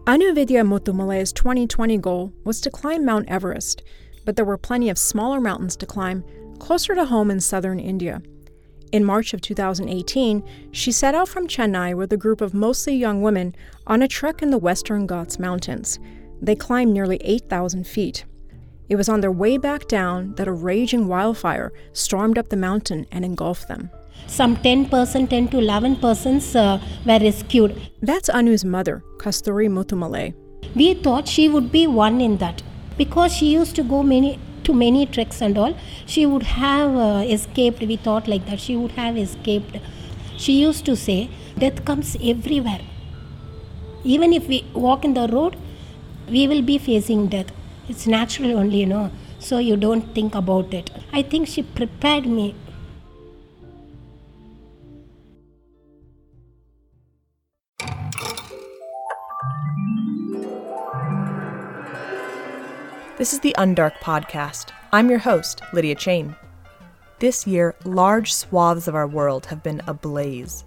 Anu Vidya Muthumalay's 2020 goal was to climb Mount Everest, but there were plenty of smaller mountains to climb closer to home in southern India. In March of 2018, she set out from Chennai with a group of mostly young women on a trek in the Western Ghats Mountains. They climbed nearly 8,000 feet. It was on their way back down that a raging wildfire stormed up the mountain and engulfed them. Some 10 to 11 persons were rescued. That's Anu's mother, Kasturi Muthumalay. We thought she would be one in that because she used to go to many treks and all. She would have escaped. We thought like that. She would have escaped. She used to say, death comes everywhere. Even if we walk in the road, we will be facing death. It's natural only, so you don't think about it. I think she prepared me. This is the Undark Podcast. I'm your host, Lydia Chain. This year, large swaths of our world have been ablaze.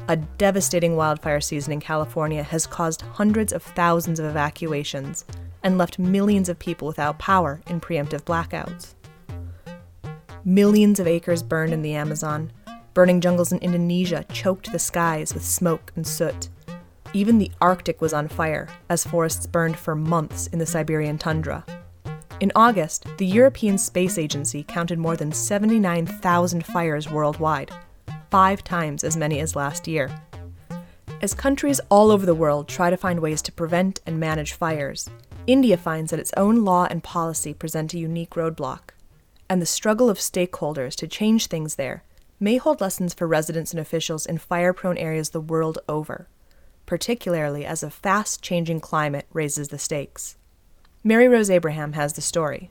A devastating wildfire season in California has caused hundreds of thousands of evacuations and left millions of people without power in preemptive blackouts. Millions of acres burned in the Amazon. Burning jungles in Indonesia choked the skies with smoke and soot. Even the Arctic was on fire, as forests burned for months in the Siberian tundra. In August, the European Space Agency counted more than 79,000 fires worldwide, 5 times as many as last year. As countries all over the world try to find ways to prevent and manage fires, India finds that its own law and policy present a unique roadblock, and the struggle of stakeholders to change things there may hold lessons for residents and officials in fire-prone areas the world over, particularly as a fast-changing climate raises the stakes. Mary Rose Abraham has the story.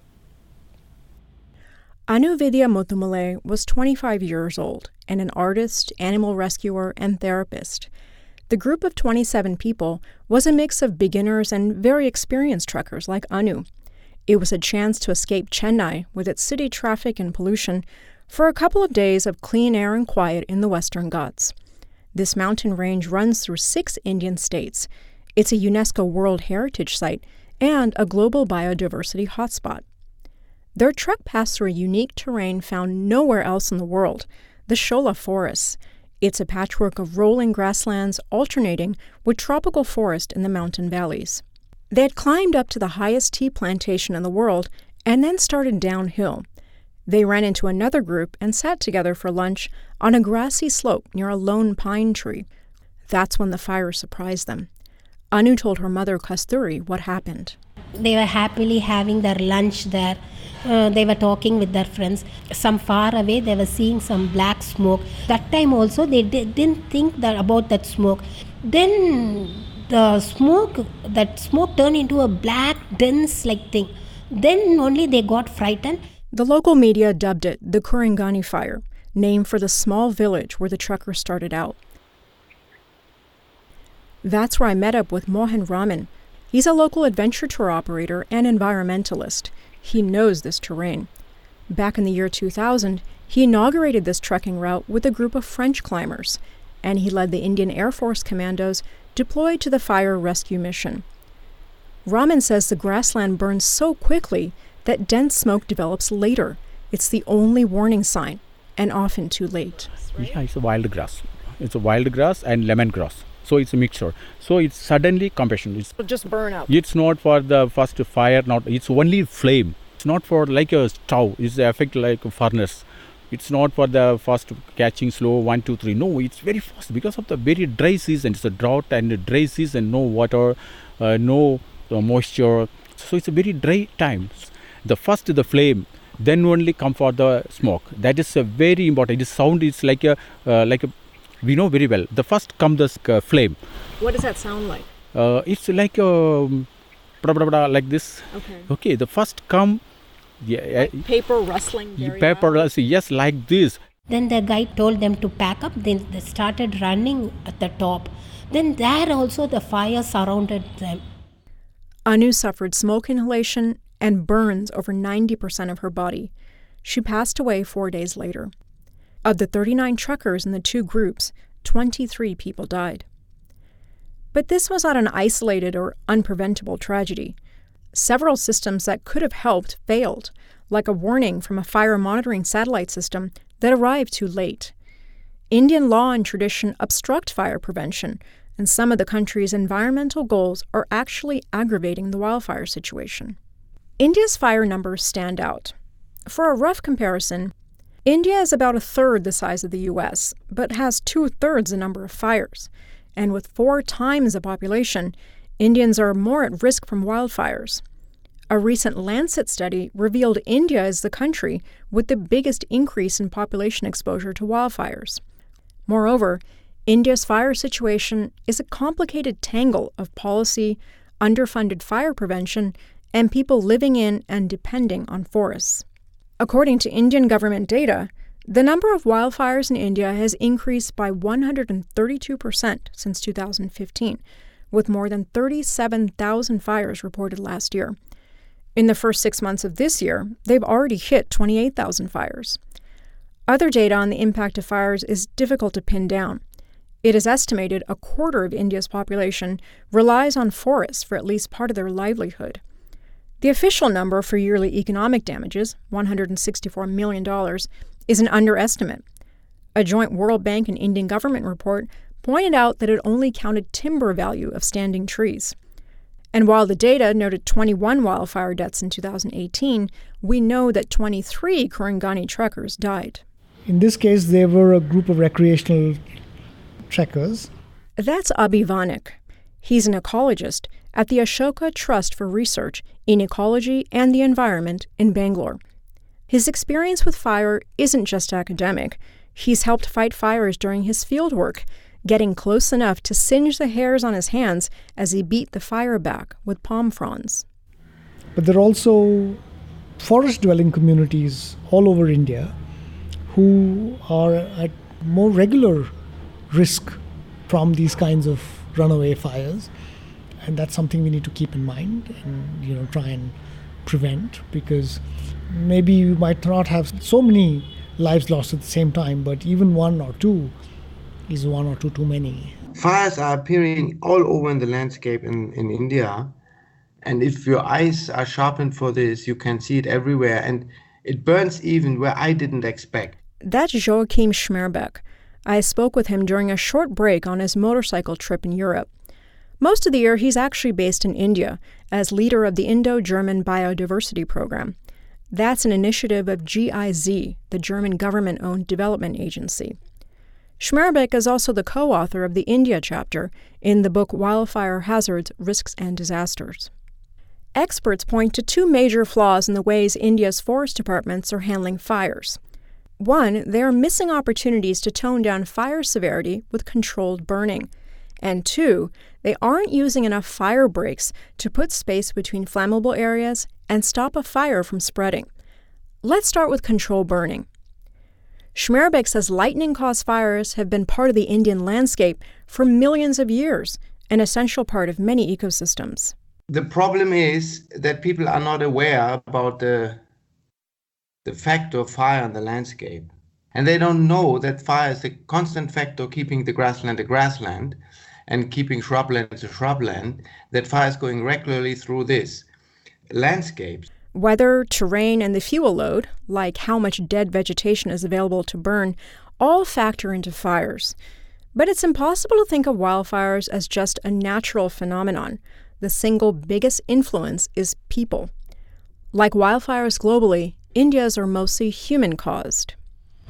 Anu Vidya Muthumalay was 25 years old and an artist, animal rescuer, and therapist. The group of 27 people was a mix of beginners and very experienced trekkers like Anu. It was a chance to escape Chennai with its city traffic and pollution for a couple of days of clean air and quiet in the Western Ghats. This mountain range runs through 6 Indian states. It's a UNESCO World Heritage Site and a global biodiversity hotspot. Their trek passed through a unique terrain found nowhere else in the world, the Shola forests. It's a patchwork of rolling grasslands alternating with tropical forest in the mountain valleys. They had climbed up to the highest tea plantation in the world and then started downhill. They ran into another group and sat together for lunch on a grassy slope near a lone pine tree. That's when the fire surprised them. Anu told her mother, Kasturi, what happened. They were happily having their lunch there. They were talking with their friends. Some far away, they were seeing some black smoke. That time also, they didn't think about that smoke. Then that smoke turned into a black, dense thing. Then only they got frightened. The local media dubbed it the Kurangani fire, named for the small village where the truckers started out. That's where I met up with Mohan Raman. He's a local adventure tour operator and environmentalist. He knows this terrain. Back in the year 2000, he inaugurated this trekking route with a group of French climbers, and he led the Indian Air Force commandos deployed to the fire rescue mission. Raman says the grassland burns so quickly that dense smoke develops later. It's the only warning sign, and often too late. Yeah, it's a wild grass. It's a wild grass and lemongrass. So it's a mixture. So it's suddenly combustion. It's just burn up. It's not for the first fire. It's only flame. It's not for like a stove. It's the effect like a furnace. It's not for the first catching slow 1, 2, 3. No, it's very fast because of the very dry season. It's a drought and a dry season. No water, no moisture. So it's a very dry time. The flame, then only come for the smoke. That is a very important. This sound is like a we know very well. The first come the flame. What does that sound like? It's like like this. Okay. The first come. Yeah, like paper rustling. Paper rustling. Yes, like this. Then the guy told them to pack up. Then they started running at the top. Then there also the fire surrounded them. Anu suffered smoke inhalation and burns over 90% of her body. She passed away 4 days later. Of the 39 truckers in the 2 groups, 23 people died. But this was not an isolated or unpreventable tragedy. Several systems that could have helped failed, like a warning from a fire monitoring satellite system that arrived too late. Indian law and tradition obstruct fire prevention, and some of the country's environmental goals are actually aggravating the wildfire situation. India's fire numbers stand out. For a rough comparison, India is about a third the size of the U.S., but has 2/3 the number of fires. And with 4 times the population, Indians are more at risk from wildfires. A recent Lancet study revealed India is the country with the biggest increase in population exposure to wildfires. Moreover, India's fire situation is a complicated tangle of policy, underfunded fire prevention, and people living in and depending on forests. According to Indian government data, the number of wildfires in India has increased by 132% since 2015, with more than 37,000 fires reported last year. In the first 6 months of this year, they've already hit 28,000 fires. Other data on the impact of fires is difficult to pin down. It is estimated a quarter of India's population relies on forests for at least part of their livelihood. The official number for yearly economic damages, $164 million, is an underestimate. A joint World Bank and Indian government report pointed out that it only counted timber value of standing trees. And while the data noted 21 wildfire deaths in 2018, we know that 23 Kurangani trekkers died. In this case, they were a group of recreational trekkers. That's Abhi Vanik. He's an ecologist at the Ashoka Trust for Research in Ecology and the Environment in Bangalore. His experience with fire isn't just academic. He's helped fight fires during his fieldwork, getting close enough to singe the hairs on his hands as he beat the fire back with palm fronds. But there are also forest-dwelling communities all over India who are at more regular risk from these kinds of runaway fires. And that's something we need to keep in mind and try and prevent, because maybe you might not have so many lives lost at the same time, but even 1 or 2 is 1 or 2 too many. Fires are appearing all over in the landscape in India. And if your eyes are sharpened for this, you can see it everywhere. And it burns even where I didn't expect. That's Joachim Schmerbeck. I spoke with him during a short break on his motorcycle trip in Europe. Most of the year, he's actually based in India as leader of the Indo-German Biodiversity Program. That's an initiative of GIZ, the German government-owned development agency. Schmerbeck is also the co-author of the India chapter in the book Wildfire Hazards, Risks and Disasters. Experts point to 2 major flaws in the ways India's forest departments are handling fires. One, they are missing opportunities to tone down fire severity with controlled burning. And 2, they aren't using enough fire breaks to put space between flammable areas and stop a fire from spreading. Let's start with control burning. Schmerbeck says lightning-caused fires have been part of the Indian landscape for millions of years, an essential part of many ecosystems. The problem is that people are not aware about the factor of fire in the landscape. And they don't know that fire is a constant factor keeping the grassland a grassland and keeping shrubland as a shrubland, that fire is going regularly through this landscapes. Weather, terrain, and the fuel load, like how much dead vegetation is available to burn, all factor into fires. But it's impossible to think of wildfires as just a natural phenomenon. The single biggest influence is people. Like wildfires globally, India's are mostly human-caused.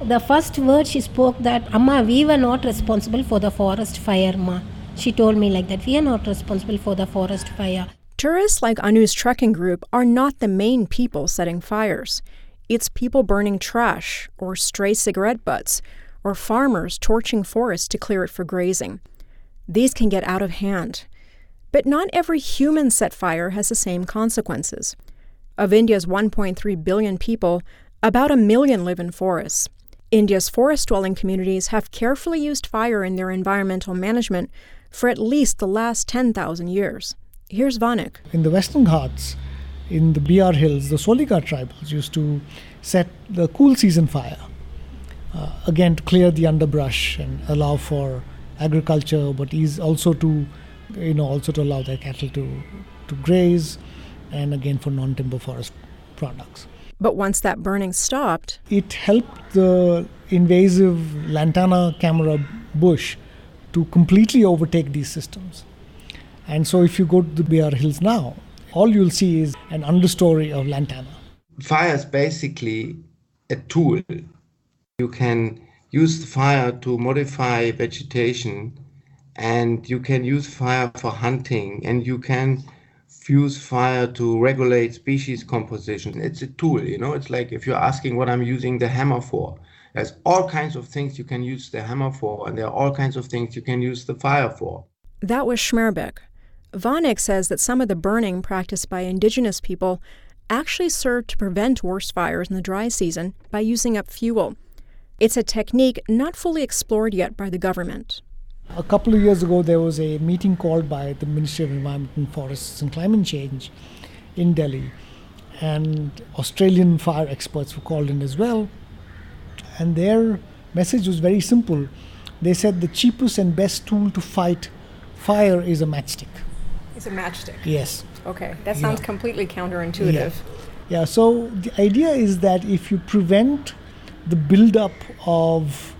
The first word she spoke that, Amma, we were not responsible for the forest fire, Ma. She told me like that, we are not responsible for the forest fire. Tourists like Anu's trekking group are not the main people setting fires. It's people burning trash or stray cigarette butts or farmers torching forests to clear it for grazing. These can get out of hand. But not every human set fire has the same consequences. Of India's 1.3 billion people, about 1 million live in forests. India's forest-dwelling communities have carefully used fire in their environmental management for at least the last 10,000 years. Here's Vanik. In the Western Ghats, in the Bihar Hills, the Solika tribals used to set the cool season fire, again to clear the underbrush and allow for agriculture, but also to also to allow their cattle to graze, and again for non-timber forest products. But once that burning stopped, it helped the invasive lantana camara bush to completely overtake these systems. And so if you go to the BR Hills now, all you'll see is an understory of lantana. Fire is basically a tool. You can use the fire to modify vegetation, and you can use fire for hunting, and you can use fire to regulate species composition. It's a tool, it's like if you're asking what I'm using the hammer for. There's all kinds of things you can use the hammer for, and there are all kinds of things you can use the fire for. That was Schmerbeck. Vanek says that some of the burning practiced by indigenous people actually served to prevent worse fires in the dry season by using up fuel. It's a technique not fully explored yet by the government. A couple of years ago, there was a meeting called by the Ministry of Environment and Forests and Climate Change in Delhi, and Australian fire experts were called in as well. And their message was very simple. They said the cheapest and best tool to fight fire is a matchstick. It's a matchstick? Yes. Okay, that sounds completely counterintuitive. Yeah, so the idea is that if you prevent the buildup of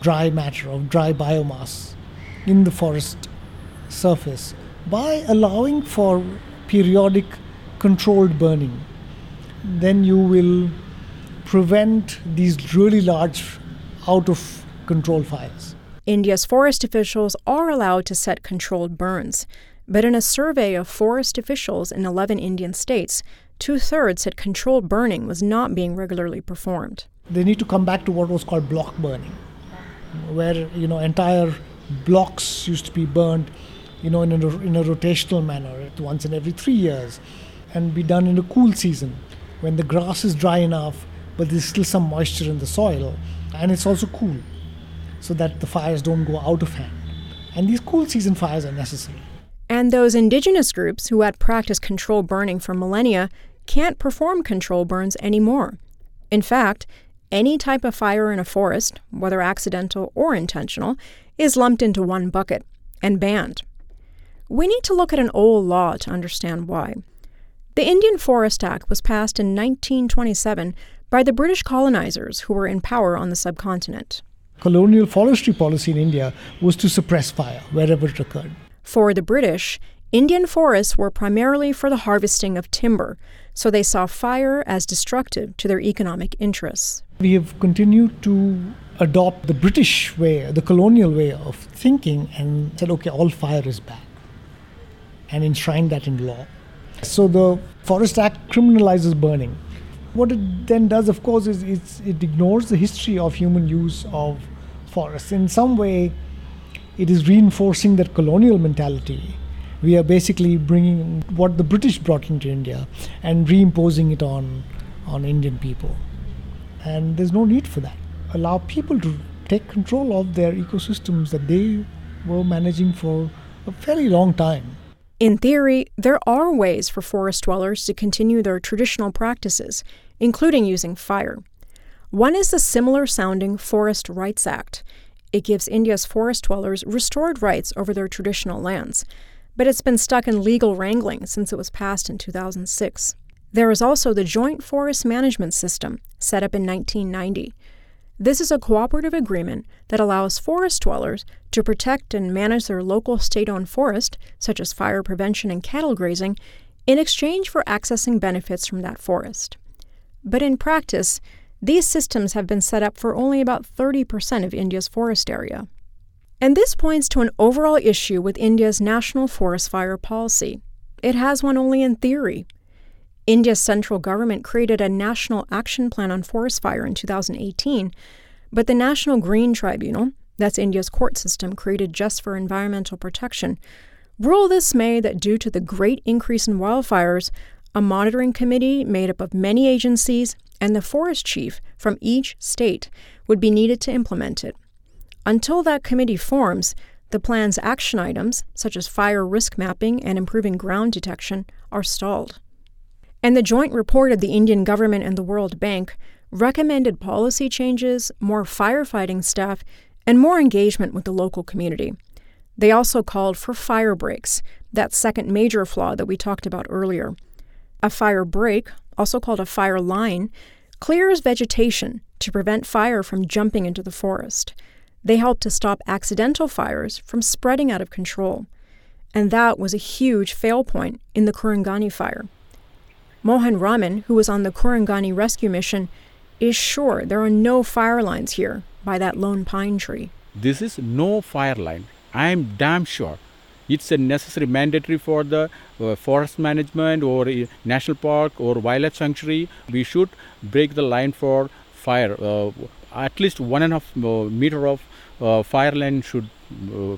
dry matter, of dry biomass in the forest surface by allowing for periodic controlled burning, then you will prevent these really large out of control fires. India's forest officials are allowed to set controlled burns, but in a survey of forest officials in 11 Indian states, 2/3 said controlled burning was not being regularly performed. They need to come back to what was called block burning, where entire blocks used to be burned in a rotational manner once in every 3 years, and be done in a cool season when the grass is dry enough but there's still some moisture in the soil, and it's also cool, so that the fires don't go out of hand. And these cool season fires are necessary. And those indigenous groups who had practiced controlled burning for millennia can't perform control burns anymore. In fact, any type of fire in a forest, whether accidental or intentional, is lumped into one bucket and banned. We need to look at an old law to understand why. The Indian Forest Act was passed in 1927 by the British colonizers who were in power on the subcontinent. Colonial forestry policy in India was to suppress fire wherever it occurred. For the British, Indian forests were primarily for the harvesting of timber, so they saw fire as destructive to their economic interests. We have continued to adopt the British way, the colonial way of thinking, and said, okay, all fire is bad, and enshrined that in law. So the Forest Act criminalizes burning. What it then does, of course, is it ignores the history of human use of forests. In some way, it is reinforcing that colonial mentality. We are basically bringing what the British brought into India and reimposing it on Indian people. And there's no need for that. Allow people to take control of their ecosystems that they were managing for a very long time. In theory, there are ways for forest dwellers to continue their traditional practices, including using fire. One is the similar-sounding Forest Rights Act. It gives India's forest dwellers restored rights over their traditional lands, but it's been stuck in legal wrangling since it was passed in 2006. There is also the Joint Forest Management System, set up in 1990. This is a cooperative agreement that allows forest dwellers to protect and manage their local state-owned forest, such as fire prevention and cattle grazing, in exchange for accessing benefits from that forest. But in practice, these systems have been set up for only about 30% of India's forest area. And this points to an overall issue with India's national forest fire policy. It has one only in theory. India's central government created a National Action Plan on Forest Fire in 2018, but the National Green Tribunal, that's India's court system created just for environmental protection, ruled this May that due to the great increase in wildfires, a monitoring committee made up of many agencies and the forest chief from each state would be needed to implement it. Until that committee forms, the plan's action items, such as fire risk mapping and improving ground detection, are stalled. And the joint report of the Indian government and the World Bank recommended policy changes, more firefighting staff, and more engagement with the local community. They also called for fire breaks, that second major flaw that we talked about earlier. A fire break, also called a fire line, clears vegetation to prevent fire from jumping into the forest. They help to stop accidental fires from spreading out of control. And that was a huge fail point in the Kurungani fire. Mohan Raman, who was on the Kurungani rescue mission, is sure there are no fire lines here by that lone pine tree. This is no fire line. I'm damn sure. It's a necessary mandatory for the forest management or national park or wildlife sanctuary. We should break the line for fire. At least 1.5 meter of fire line should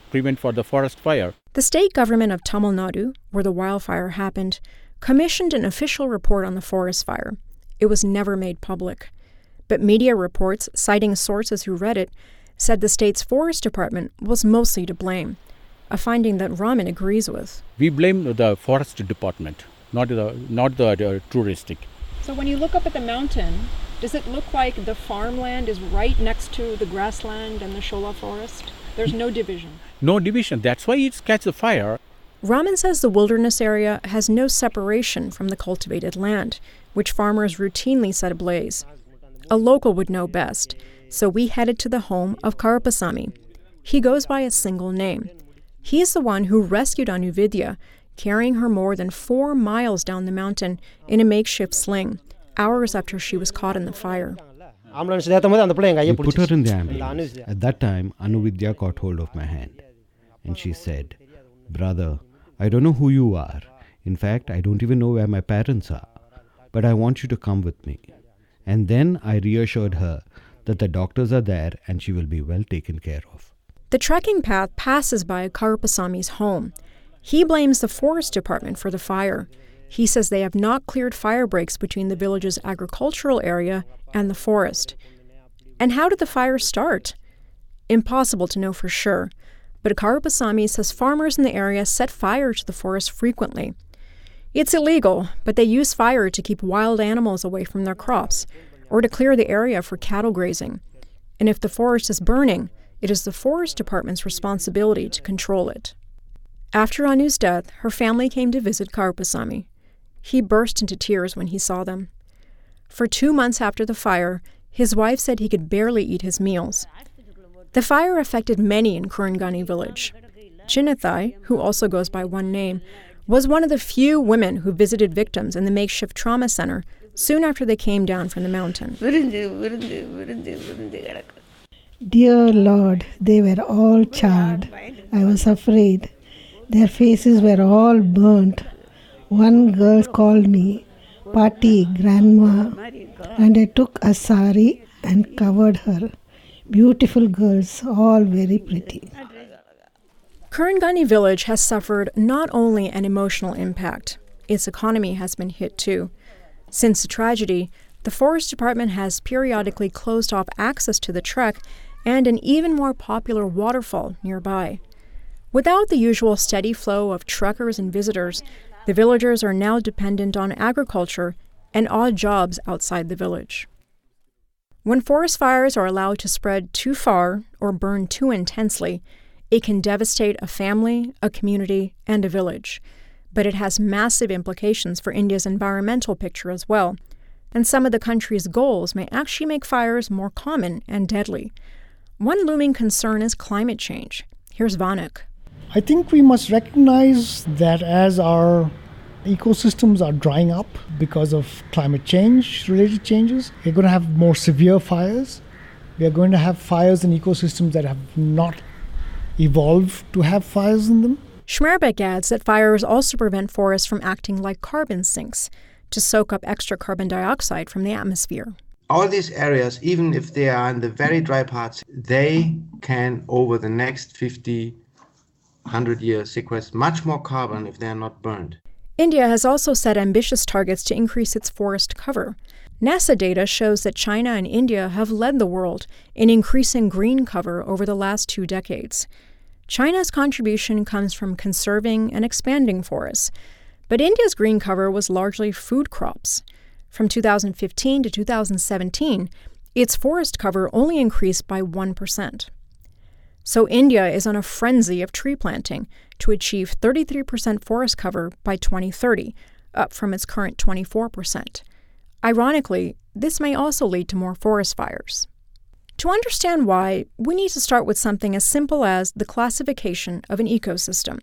prevent for the forest fire. The state government of Tamil Nadu, where the wildfire happened, commissioned an official report on the forest fire. It was never made public. But media reports, citing sources who read it, said the state's forest department was mostly to blame, a finding that Raman agrees with. We blame the forest department, not the touristic. So when you look up at the mountain, does it look like the farmland is right next to the grassland and the Shola forest? There's no division. No division. That's why it's catch the fire. Raman says the wilderness area has no separation from the cultivated land, which farmers routinely set ablaze. A local would know best, so we headed to the home of Karupasamy. He goes by a single name. He's the one who rescued Anuvidya, carrying her more than 4 miles down the mountain in a makeshift sling, hours after she was caught in the fire. We put her in the ambulance. At that time, Anuvidya caught hold of my hand. And she said, "Brother, I don't know who you are. In fact, I don't even know where my parents are. But I want you to come with me." And then I reassured her that the doctors are there and she will be well taken care of. The trekking path passes by Karupasamy's home. He blames the forest department for the fire. He says they have not cleared fire breaks between the village's agricultural area and the forest. And how did the fire start? Impossible to know for sure, but Karupasamy says farmers in the area set fire to the forest frequently. It's illegal, but they use fire to keep wild animals away from their crops, or to clear the area for cattle grazing. And if the forest is burning, it is the forest department's responsibility to control it. After Anu's death, her family came to visit Karupasamy. He burst into tears when he saw them. For 2 months after the fire, his wife said he could barely eat his meals. The fire affected many in Kurungani village. Chinnathai, who also goes by one name, was one of the few women who visited victims in the makeshift trauma center soon after they came down from the mountain. Dear Lord, they were all charred. I was afraid. Their faces were all burnt. One girl called me Pati, Grandma, and I took a sari and covered her. Beautiful girls, all very pretty. Kurungani village has suffered not only an emotional impact, its economy has been hit too. Since the tragedy, the forest department has periodically closed off access to the trek and an even more popular waterfall nearby. Without the usual steady flow of truckers and visitors, the villagers are now dependent on agriculture and odd jobs outside the village. When forest fires are allowed to spread too far or burn too intensely, it can devastate a family, a community, and a village. But it has massive implications for India's environmental picture as well, and some of the country's goals may actually make fires more common and deadly. One looming concern is climate change. Here's Vanak. I think we must recognize that as our ecosystems are drying up because of climate change related changes, we're going to have more severe fires. We are going to have fires in ecosystems that have not evolved to have fires in them. Schmerbeck adds that fires also prevent forests from acting like carbon sinks to soak up extra carbon dioxide from the atmosphere. All these areas, even if they are in the very dry parts, they can, over the next 50, 100 years, sequester much more carbon if they are not burned. India has also set ambitious targets to increase its forest cover. NASA data shows that China and India have led the world in increasing green cover over the last 2 decades. China's contribution comes from conserving and expanding forests, but India's green cover was largely food crops. From 2015 to 2017, its forest cover only increased by 1%. So India is on a frenzy of tree planting to achieve 33% forest cover by 2030, up from its current 24%. Ironically, this may also lead to more forest fires. To understand why, we need to start with something as simple as the classification of an ecosystem.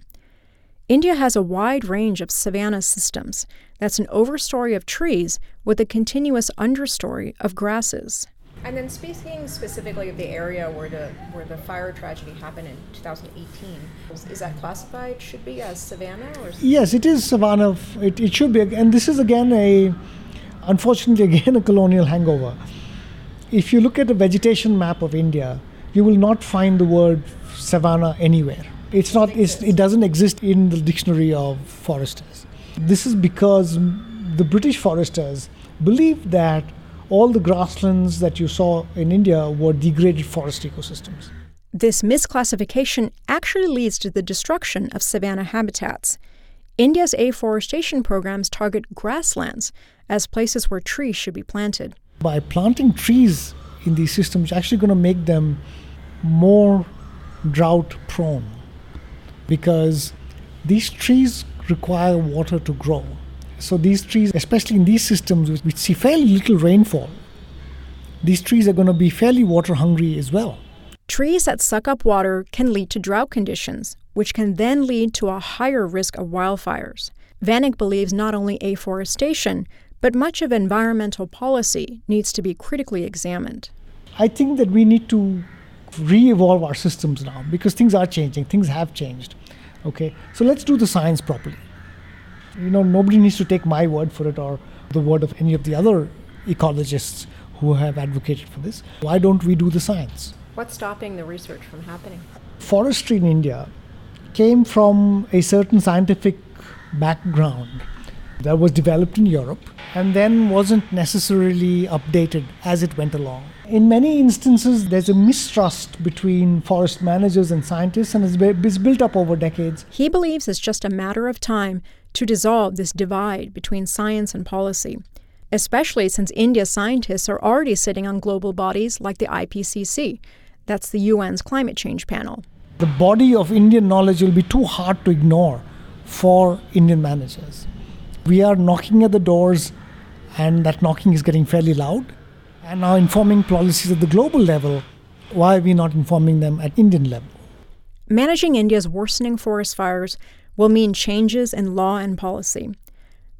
India has a wide range of savanna systems. That's an overstory of trees with a continuous understory of grasses. And then speaking specifically of the area where the fire tragedy happened in 2018, is that classified, should be as savanna? Yes, it is savanna. It should be. And this is unfortunately a colonial hangover. If you look at the vegetation map of India, you will not find the word savanna anywhere. It doesn't exist in the dictionary of foresters. This is because the British foresters believed that all the grasslands that you saw in India were degraded forest ecosystems. This misclassification actually leads to the destruction of savanna habitats. India's afforestation programs target grasslands as places where trees should be planted. By planting trees in these systems, you're actually going to make them more drought prone, because these trees require water to grow. So these trees, especially in these systems which see fairly little rainfall, these trees are going to be fairly water hungry as well. Trees that suck up water can lead to drought conditions, which can then lead to a higher risk of wildfires. Vanik believes not only afforestation, but much of environmental policy needs to be critically examined. I think that we need to re-evolve our systems now, because things are changing, things have changed. Okay, so let's do the science properly. Nobody needs to take my word for it or the word of any of the other ecologists who have advocated for this. Why don't we do the science? What's stopping the research from happening? Forestry in India came from a certain scientific background that was developed in Europe and then wasn't necessarily updated as it went along. In many instances, there's a mistrust between forest managers and scientists, and it's built up over decades. He believes it's just a matter of time to dissolve this divide between science and policy, especially since India's scientists are already sitting on global bodies like the IPCC. That's the UN's climate change panel. The body of Indian knowledge will be too hard to ignore for Indian managers. We are knocking at the doors, and that knocking is getting fairly loud. And now informing policies at the global level, why are we not informing them at Indian level? Managing India's worsening forest fires will mean changes in law and policy.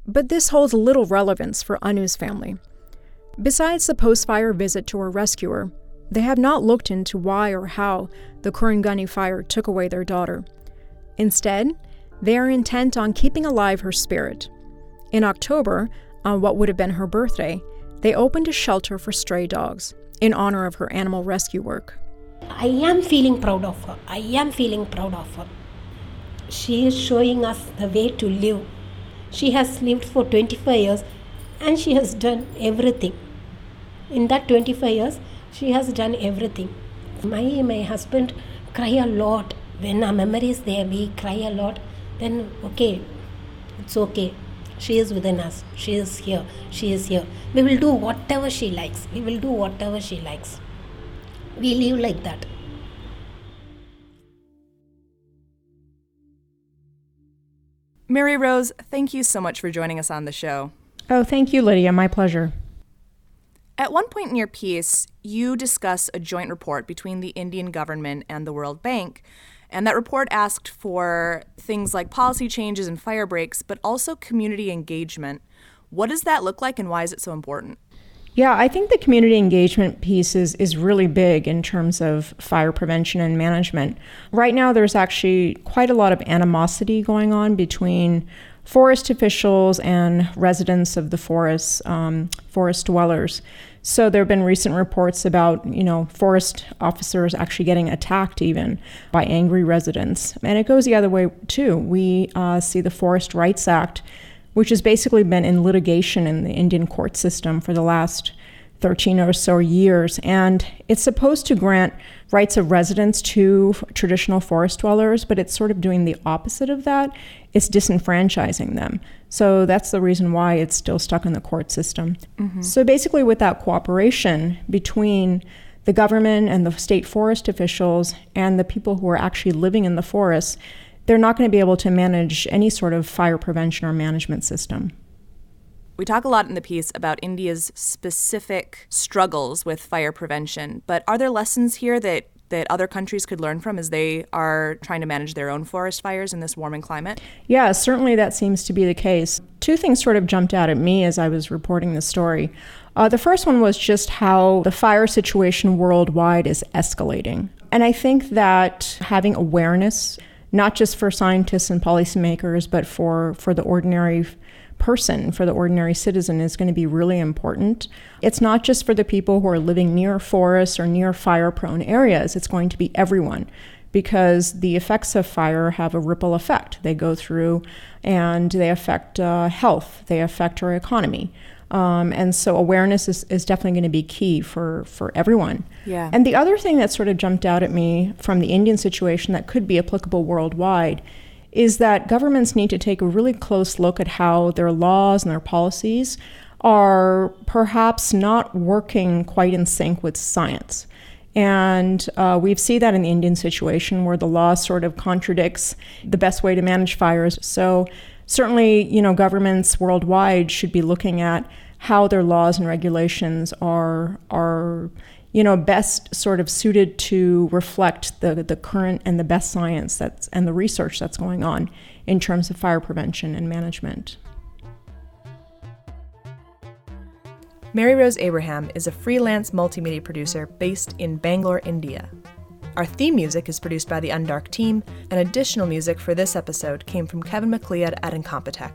But this holds little relevance for Anu's family. Besides the post-fire visit to her rescuer, they have not looked into why or how the Kurangani fire took away their daughter. Instead, they are intent on keeping alive her spirit. In October, on what would have been her birthday, they opened a shelter for stray dogs in honor of her animal rescue work. I am feeling proud of her. She is showing us the way to live. She has lived for 25 years and she has done everything. In that 25 years, she has done everything. My husband cry a lot. When our memory is there, we cry a lot. Then, okay, it's okay. She is within us. She is here. We will do whatever she likes. We live like that. Mary Rose, thank you so much for joining us on the show. Oh, thank you, Lydia. My pleasure. At one point in your piece, you discuss a joint report between the Indian government and the World Bank. And that report asked for things like policy changes and fire breaks, but also community engagement. What does that look like and why is it so important? Yeah, I think the community engagement piece is really big in terms of fire prevention and management. Right now, there's actually quite a lot of animosity going on between forest officials and residents of the forest dwellers. So there have been recent reports about, forest officers actually getting attacked even by angry residents. And it goes the other way too. We see the Forest Rights Act, which has basically been in litigation in the Indian court system for the last 13 or so years. And it's supposed to grant rights of residence to traditional forest dwellers, but it's sort of doing the opposite of that. It's disenfranchising them. So that's the reason why it's still stuck in the court system. Mm-hmm. So basically, without cooperation between the government and the state forest officials and the people who are actually living in the forests, they're not going to be able to manage any sort of fire prevention or management system. We talk a lot in the piece about India's specific struggles with fire prevention, but are there lessons here that other countries could learn from as they are trying to manage their own forest fires in this warming climate? Yeah, certainly that seems to be the case. Two things sort of jumped out at me as I was reporting the story. The first one was just how the fire situation worldwide is escalating. And I think that having awareness, not just for scientists and policymakers, but for the ordinary person, for the ordinary citizen, is going to be really important. It's not just for the people who are living near forests or near fire-prone areas. It's going to be everyone, because the effects of fire have a ripple effect. They go through and they affect health. They affect our economy. And so awareness is definitely going to be key for everyone. Yeah. And the other thing that sort of jumped out at me from the Indian situation that could be applicable worldwide is that governments need to take a really close look at how their laws and their policies are perhaps not working quite in sync with science. And we see that in the Indian situation where the law sort of contradicts the best way to manage fires. So certainly, governments worldwide should be looking at how their laws and regulations are best sort of suited to reflect the current and the best science and the research that's going on in terms of fire prevention and management. Mary Rose Abraham is a freelance multimedia producer based in Bangalore, India. Our theme music is produced by the Undark team, and additional music for this episode came from Kevin MacLeod at Incompetech.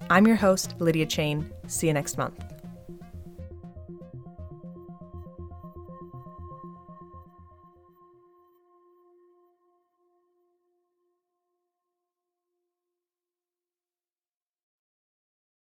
I'm your host, Lydia Chain. See you next month.